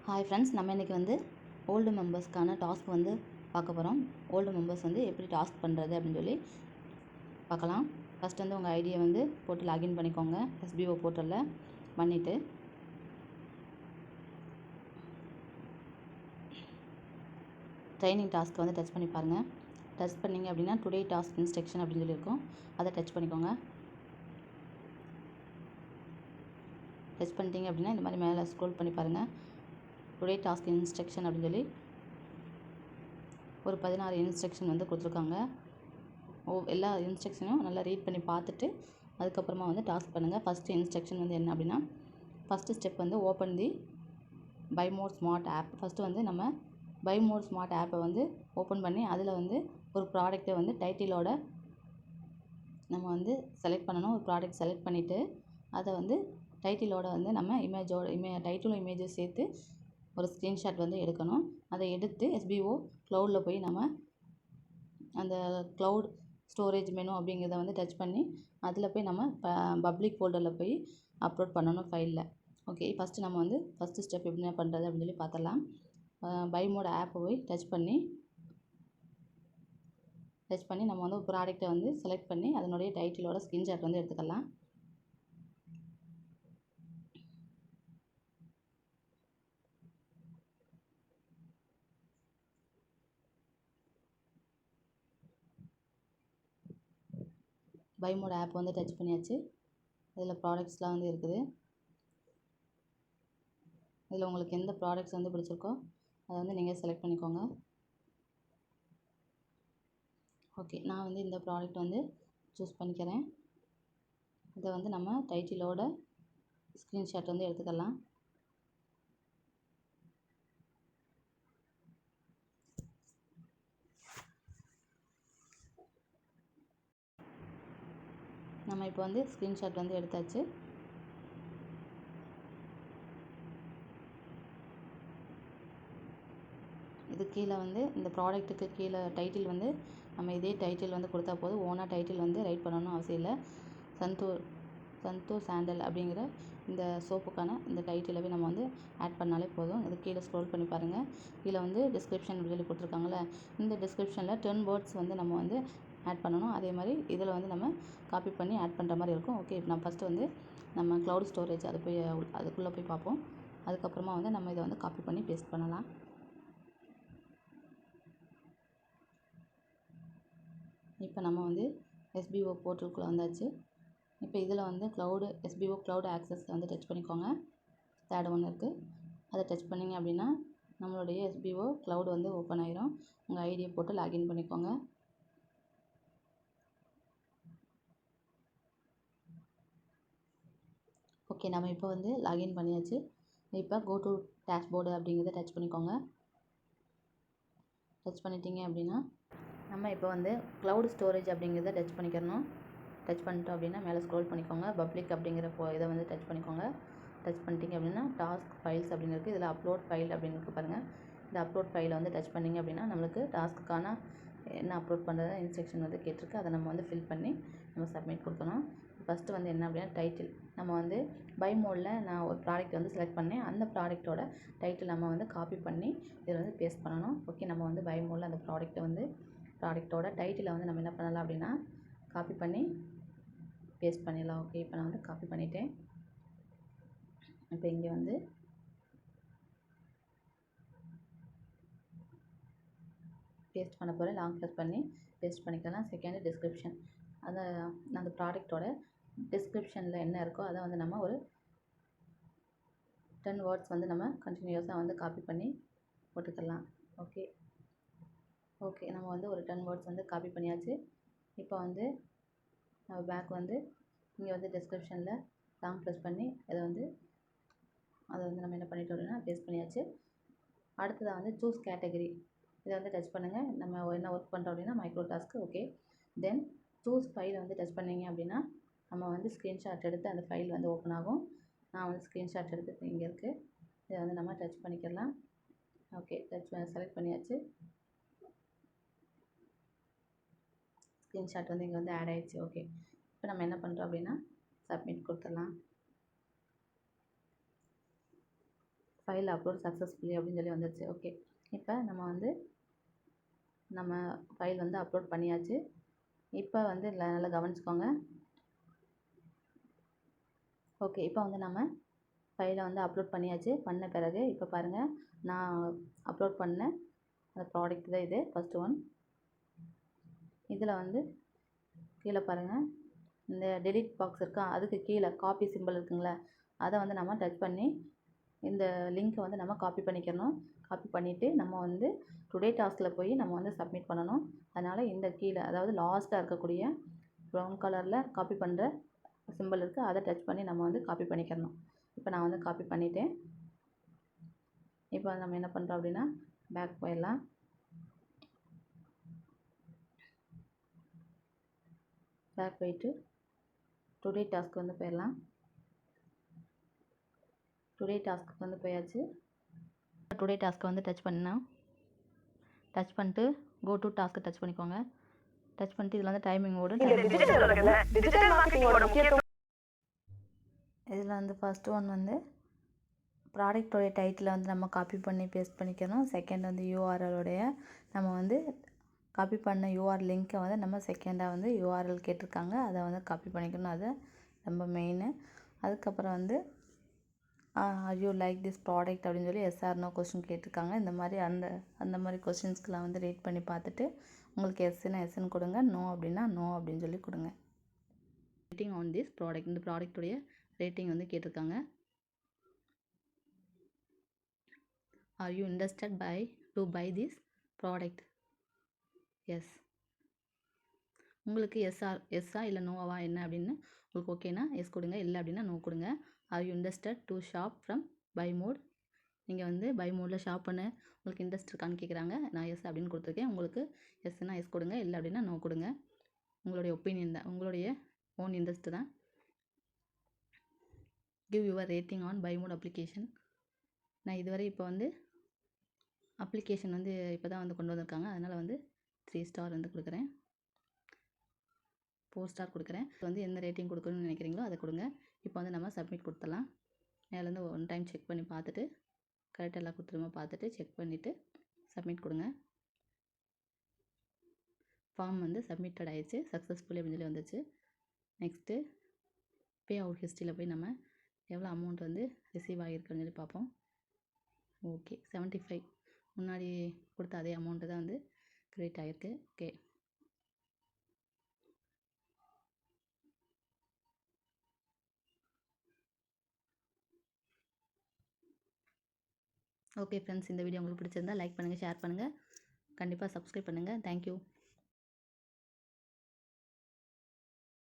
Hi friends, நம்ம இன்றைக்கி வந்து ஓல்டு மெம்பர்ஸ்க்கான டாஸ்க் வந்து பார்க்க போகிறோம். ஓல்டு மெம்பர்ஸ் வந்து எப்படி டாஸ்க் பண்ணுறது அப்படின்னு சொல்லி பார்க்கலாம். ஃபஸ்ட் வந்து உங்கள் ஐடியை வந்து போட்டு லாகின் பண்ணிக்கோங்க. எஸ்பிஓ போர்ட்டலில் பண்ணிவிட்டு ட்ரைனிங் டாஸ்க்கை வந்து டச் பண்ணி பாருங்கள். டச் பண்ணிங்க அப்படின்னா டுடே டாஸ்க் இன்ஸ்ட்ரக்ஷன் அப்படின்னு சொல்லியிருக்கோம். அதை டச் பண்ணிக்கோங்க. டச் பண்ணிட்டீங்க அப்படின்னா இந்த மாதிரி மேலே ஸ்க்ரோல் பண்ணி பாருங்கள். டுடே டாஸ்க் இன்ஸ்ட்ரக்ஷன் அப்படின்னு சொல்லி ஒரு 16 இன்ஸ்ட்ரக்ஷன் வந்து கொடுத்துருக்காங்க. எல்லா இன்ஸ்ட்ரக்ஷனையும் நல்லா ரீட் பண்ணி பார்த்துட்டு அதுக்கப்புறமா வந்து டாஸ்க் பண்ணுங்கள். ஃபஸ்ட்டு இன்ஸ்ட்ரக்ஷன் வந்து என்ன அப்படின்னா, ஃபஸ்ட்டு ஸ்டெப் வந்து open the buy more smart app. First வந்து நம்ம பை மோர் ஸ்மார்ட் ஆப்பை வந்து ஓப்பன் பண்ணி அதில் வந்து ஒரு ப்ராடக்ட்டை வந்து டைட்டிலோட நம்ம வந்து செலக்ட் பண்ணணும். ஒரு ப்ராடக்ட் செலக்ட் பண்ணிவிட்டு அதை வந்து டைட்டிலோட வந்து நம்ம டைட்டிலும் இமேஜும் சேர்த்து ஒரு ஸ்க்ரீன்ஷாட் வந்து எடுக்கணும். அதை எடுத்து எஸ்பிஓ க்ளவுடில் போய் நம்ம அந்த க்ளவுட் ஸ்டோரேஜ் மெனு அப்படிங்கிறத வந்து டச் பண்ணி அதில் போய் நம்ம பப்ளிக் ஃபோல்டரில் போய் அப்லோட் பண்ணணும் ஃபைலில். ஓகே, ஃபஸ்ட்டு நம்ம வந்து ஃபஸ்ட்டு ஸ்டெப் எப்படி பண்ணுறது அப்படின்னு சொல்லி பார்த்துடலாம். பை மோட் ஆப்பை போய் டச் பண்ணி நம்ம வந்து ஒரு ப்ராடக்ட்டை வந்து செலக்ட் பண்ணி அதனுடைய டைட்டிலோட ஸ்க்ரீன்ஷாட் வந்து எடுத்துக்கலாம். பை மோட் ஆப் வந்து டச் பண்ணியாச்சு. இதில் ப்ராடக்ட்ஸ்லாம் வந்து இருக்குது. இதில் உங்களுக்கு எந்த ப்ராடக்ட்ஸ் வந்து பிடிச்சிருக்கோ அதை வந்து நீங்கள் செலக்ட் பண்ணிக்கோங்க. ஓகே, நான் வந்து இந்த ப்ராடக்ட் வந்து சூஸ் பண்ணிக்கிறேன். இதை வந்து நம்ம டைட்டிலோட ஸ்க்ரீன்ஷாட் வந்து எடுத்துக்கலாம். நம்ம இப்போ வந்து ஸ்க்ரீன்ஷாட் வந்து எடுத்தாச்சு. இது கீழே வந்து இந்த ப்ராடக்ட்டுக்கு கீழே டைட்டில் வந்து நம்ம இதே டைட்டில் வந்து கொடுத்தா போதும். ஓனாக டைட்டில் வந்து ரைட் பண்ணணும்னு அவசியம் இல்லை. சந்தூர் சாண்டல் அப்படிங்கிற இந்த சோப்புக்கான இந்த டைட்டிலவே நம்ம வந்து ஆட் பண்ணாலே போதும். இது கீழே ஸ்க்ரோல் பண்ணி பாருங்கள். கீழே வந்து டிஸ்கிரிப்ஷன் சொல்லி கொடுத்துருக்காங்களே, இந்த டிஸ்கிரிப்ஷனில் 10 வேர்ட்ஸ் வந்து நம்ம வந்து ஆட் பண்ணணும். அதே மாதிரி இதில் வந்து நம்ம காப்பி பண்ணி ஆட் பண்ணுற மாதிரி இருக்கும். ஓகே, இப்போ நம்ம ஃபஸ்ட்டு வந்து நம்ம க்ளவுட் ஸ்டோரேஜ் அதுக்குள்ளே போய் பார்ப்போம். அதுக்கப்புறமா வந்து நம்ம இதை வந்து காப்பி பண்ணி பேஸ்ட் பண்ணலாம். இப்போ நம்ம வந்து எஸ்பிஓ போர்ட்டலுக்குள்ளே வந்தாச்சு. இப்போ இதில் வந்து எஸ்பிஓ க்ளவுட் ஆக்சஸ் வந்து டச் பண்ணிக்கோங்க. தேர்ட் ஒன்று இருக்குது, அதை டச் பண்ணிங்க அப்படின்னா நம்மளுடைய எஸ்பிஓ க்ளவுட் வந்து ஓப்பன் ஆயிரும். உங்கள் ஐடியை போட்டு லாகின் பண்ணிக்கோங்க. ஓகே, நம்ம இப்போ வந்து லாகின் பண்ணியாச்சு. இப்போ கோ டு டேஷ்போர்டு அப்படிங்கிறத டச் பண்ணிக்கோங்க. டச் பண்ணிட்டீங்க அப்படின்னா நம்ம இப்போ வந்து க்ளவுட் ஸ்டோரேஜ் அப்படிங்கிறத டச் பண்ணிக்கிறணும். டச் பண்ணிட்டோம் அப்படின்னா மேலே ஸ்க்ரோல் பண்ணிக்கோங்க. பப்ளிக் அப்படிங்கிற இதை வந்து டச் பண்ணிக்கோங்க. டச் பண்ணிட்டீங்க அப்படின்னா டாஸ்க் ஃபைல்ஸ் அப்படின்னு இருக்குது. இதில் அப்லோட் ஃபைல் அப்படின்னு இருக்குது பாருங்கள். இந்த அப்லோட் ஃபைலை வந்து டச் பண்ணிங்க அப்படின்னா நம்மளுக்கு டாஸ்க்குக்கான என்ன அப்லோட் பண்ணுறத இன்ஸ்ட்ரக்ஷன் வந்து கேட்டிருக்கு. அதை நம்ம வந்து ஃபில் பண்ணி நம்ம சப்மிட் கொடுக்கணும். ஃபஸ்ட்டு வந்து என்ன அப்படின்னா டைட்டில் நம்ம வந்து பை மோடில் நான் ஒரு ப்ராடக்ட் வந்து செலக்ட் பண்ணேன். அந்த ப்ராடக்ட்டோட டைட்டில் நம்ம வந்து காப்பி பண்ணி இதில் வந்து பேஸ்ட் பண்ணணும். ஓகே, நம்ம வந்து பை மோடில் அந்த ப்ராடக்ட்டோட டைட்டிலை வந்து நம்ம என்ன பண்ணலாம் அப்படின்னா காப்பி பண்ணி பேஸ்ட் பண்ணிடலாம். ஓகே, இப்போ நான் வந்து காப்பி பண்ணிட்டேன். இப்போ இங்கே வந்து பேஸ்ட் பண்ண போகிறேன். லாங் ப்ரெஸ் பண்ணி பேஸ்ட் பண்ணிக்கலாம். செகண்ட் டிஸ்கிரிப்ஷன், அந்த ப்ராடக்ட்டோட டிஸ்கிரிப்ஷனில் என்ன இருக்கோ அதை வந்து நம்ம ஒரு 10 வேர்ட்ஸ் வந்து நம்ம கண்டினியூஸாக வந்து காப்பி பண்ணி போட்டுக்கலாம். ஓகே, நம்ம வந்து ஒரு 10 வேர்ட்ஸ் வந்து காப்பி பண்ணியாச்சு. இப்போ வந்து நம்ம பேக் வந்து இங்கே வந்து டிஸ்கிரிப்ஷனில் லாங் ப்ரெஸ் பண்ணி அதை வந்து நம்ம என்ன பண்ணிட்டோம் அப்படின்னா பேஸ்ட் பண்ணியாச்சு. அடுத்ததாக வந்து சூஸ் கேட்டகரி, இதை வந்து டச் பண்ணுங்கள். நம்ம என்ன ஒர்க் பண்ணுறோம் அப்படின்னா மைக்ரோ டாஸ்க்கு. ஓகே, தென் சூஸ் ஃபைலை வந்து டச் பண்ணிங்க அப்படின்னா நம்ம வந்து ஸ்க்ரீன்ஷாட் எடுத்து அந்த ஃபைல் வந்து ஓப்பன் ஆகும். நான் வந்து ஸ்க்ரீன்ஷாட் எடுத்து இங்கே இருக்குது, இதை வந்து நம்ம டச் பண்ணிக்கலாம். ஓகே, செலக்ட் பண்ணியாச்சு. ஸ்க்ரீன்ஷாட் வந்து இங்கே வந்து ஆட் ஆகிடுச்சு. ஓகே, இப்போ நம்ம என்ன பண்ணுறோம் அப்படின்னா சப்மிட் கொடுத்துடலாம். ஃபைல் அப்லோட் சக்ஸஸ்ஃபுல்லி அப்படின்னு சொல்லி வந்துருச்சு. ஓகே, இப்போ நம்ம ஃபைல் வந்து அப்லோட் பண்ணியாச்சு. இப்போ வந்து நல்லா கவனிச்சுக்கோங்க. ஓகே, இப்போ வந்து நம்ம ஃபைலை வந்து அப்லோட் பண்ணியாச்சு. பண்ண பிறகு இப்போ பாருங்கள், நான் அப்லோட் பண்ண அந்த ப்ராடக்ட் தான் இது ஃபஸ்ட்டு ஒன். இதில் வந்து கீழே பாருங்கள், இந்த டெலிட் பாக்ஸ் இருக்கா, அதுக்கு கீழே காப்பி சிம்பிள் இருக்குங்களே, அதை வந்து நம்ம டச் பண்ணி இந்த லிங்க்கை வந்து நம்ம காப்பி பண்ணிக்கிறணும். காப்பி பண்ணிவிட்டு நம்ம வந்து டுடே டாஸ்கில் போய் நம்ம வந்து சப்மிட் பண்ணணும். அதனால் இந்த கீழே, அதாவது லாஸ்ட்டாக இருக்கக்கூடிய ப்ரௌன் கலரில் காப்பி பண்ணுற சிம்பிள் இருக்குது, அதை டச் பண்ணி நம்ம வந்து காப்பி பண்ணிக்கிறணும். இப்போ நான் வந்து காப்பி பண்ணிவிட்டேன். இப்போ நம்ம என்ன பண்ணுறோம் அப்படின்னா, பேக் போயிடலாம். பேக் போயிட்டு டுடே டாஸ்க் வந்து போயிடலாம். டுடே டாஸ்க்கு வந்து போயாச்சு. டுடே டாஸ்க்கை வந்து டச் பண்ணிட்டு கோ டு டாஸ்க்கு டச் பண்ணிக்கோங்க. டச் பண்ணிட்டு இதில் வந்து டைமிங் ஓடும். இதில் வந்து ஃபஸ்ட்டு ஒன் வந்து ப்ராடக்டோடைய டைட்டிலை வந்து நம்ம காப்பி பண்ணி பேஸ்ட் பண்ணிக்கணும். செகண்ட் வந்து யூஆர்எலோடைய நம்ம வந்து காப்பி பண்ண யூஆர் லிங்க்கை வந்து நம்ம செகண்டாக வந்து யூஆர்எல் கேட்டிருக்காங்க, அதை வந்து காப்பி பண்ணிக்கணும். அது ரொம்ப மெயினு. அதுக்கப்புறம் வந்து are you like this product அப்படின்னு சொல்லி எஸ்ஆர் நோ கொஸ்டின் கேட்டிருக்காங்க. இந்த மாதிரி அந்த மாதிரி கொஸ்டின்ஸ்க்கெலாம் வந்து ரீட் பண்ணி பார்த்துட்டு உங்களுக்கு எஸ்ன்னா எஸ்ன்னு கொடுங்க, நோ அப்படின்னா நோ அப்படின்னு சொல்லி கொடுங்க. ரேட்டிங் ஆன் திஸ் ப்ராடக்ட், இந்த ப்ராடக்ட்டுடைய ரேட்டிங் வந்து கேட்டிருக்காங்க. Are you interested to buy this product? Yes. உங்களுக்கு எஸ்ஸா இல்லை நோவா என்ன அப்படின்னு உங்களுக்கு ஓகேனா எஸ் கொடுங்க, இல்லை அப்படின்னா நோ கொடுங்க. Are you interested to shop from buy mode? நீங்கள் வந்து பை மோடில் ஷாப் பண்ண உங்களுக்கு இன்ட்ரெஸ்ட் இருக்கான்னு கேட்குறாங்க. நான் எஸ் அப்படின்னு கொடுத்துருக்கேன். உங்களுக்கு எஸ்ன்னா எஸ் கொடுங்க, இல்லை அப்படின்னா நோ கொடுங்க. உங்களுடைய ஒப்பீனியன் தான், உங்களுடைய ஓன் இன்ட்ரெஸ்ட் தான். Give your rating on buy mode application. நான் இதுவரை இப்போ வந்து அப்ளிகேஷன் வந்து இப்போ தான் வந்து கொண்டு வந்திருக்காங்க, அதனால் வந்து 3 ஸ்டார் வந்து கொடுக்குறேன், 4 ஸ்டார் கொடுக்குறேன். வந்து என்ன ரேட்டிங் கொடுக்கணும்னு நினைக்கிறீங்களோ அதை கொடுங்க. இப்போ வந்து நம்ம சப்மிட் கொடுத்துடலாம். மேலேருந்து ஒன் டைம் செக் பண்ணி பார்த்துட்டு கரெக்டாக எல்லாம் கொடுத்துருமா பார்த்துட்டு செக் பண்ணிவிட்டு சப்மிட் கொடுங்க. ஃபார்ம் வந்து சப்மிட்டட் ஆயிடுச்சு சக்ஸஸ்ஃபுல்லி அப்படின்னு சொல்லி வந்துச்சு. நெக்ஸ்ட்டு பே அவுட் ஹிஸ்ட்ரியில் போய் நம்ம எவ்வளோ அமௌண்ட் வந்து ரிசீவ் ஆகியிருக்குன்னு சொல்லி பார்ப்போம். ஓகே, 75 முன்னாடி கொடுத்த அதே அமௌண்ட்டு தான் வந்து கிரெடிட் ஆகிருக்கு. ஓகே, ஓகே ஃப்ரெண்ட்ஸ், இந்த வீடியோ உங்களுக்கு பிடிச்சிருந்தா லைக் பண்ணுங்கள், ஷேர் பண்ணுங்கள், கண்டிப்பாக சப்ஸ்கிரைப் பண்ணுங்கள். தேங்க்யூ.